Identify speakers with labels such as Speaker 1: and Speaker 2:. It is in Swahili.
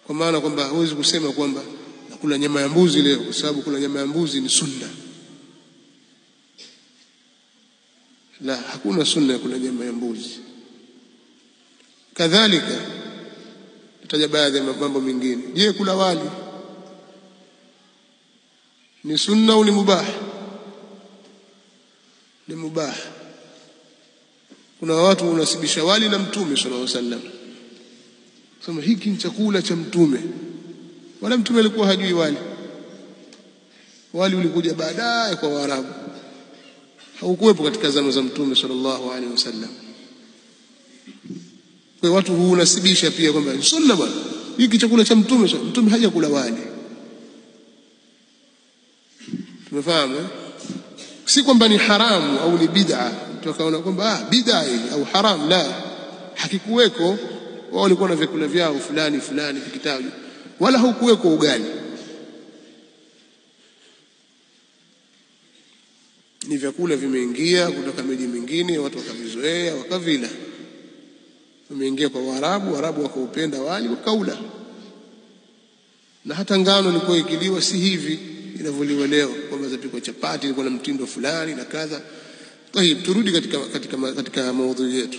Speaker 1: kwa maana kwamba huwezi kusema kwamba nakula nyama ya mbuzi leo kwa sababu kula nyama ya mbuzi ni sunna. La, hakuna sunna ya kula nyama ya mbuzi. Kadhalika tutaja baadhi ya mambo mengine. Je, kula wali ni sunna au ni mubah? Ni mubah. Kuna watu unasibisha wali na Mtume sallallahu alaihi wasallam, sema hiki ni chakula cha Mtume. Wala Mtume alikuwa hajui wali. Wali ulikuja baadaye kwa Waarabu, haukuwepo katika zama za Mtume sallallahu alaihi wasallam. Kwa watu huunasibisha pia kwamba ni sunna bwana, hiki chakula cha Mtume. Mtume hajakula wali. Tumefahamu? Si kwamba ni haramu au ni bid'a, mtu akaona kwamba bid'a au haram. La, hakikuweko. Wao walikuwa na vyakula vyao fulani fulani vikitaji, wala haukuweko ugali. Ni vyakula vimeingia kutoka miji mingine, watu wakavizoea wakavila. Vimeingia kwa Waarabu, Waarabu wakaupenda wali wakaula. Na hata ngano ilikuwa ikiliwa si hivi inavyoliwa leo kwamba zapikwa chapati ilikuwa na mtindo fulani na kadha. Tayeb, turudi katika maudhui yetu.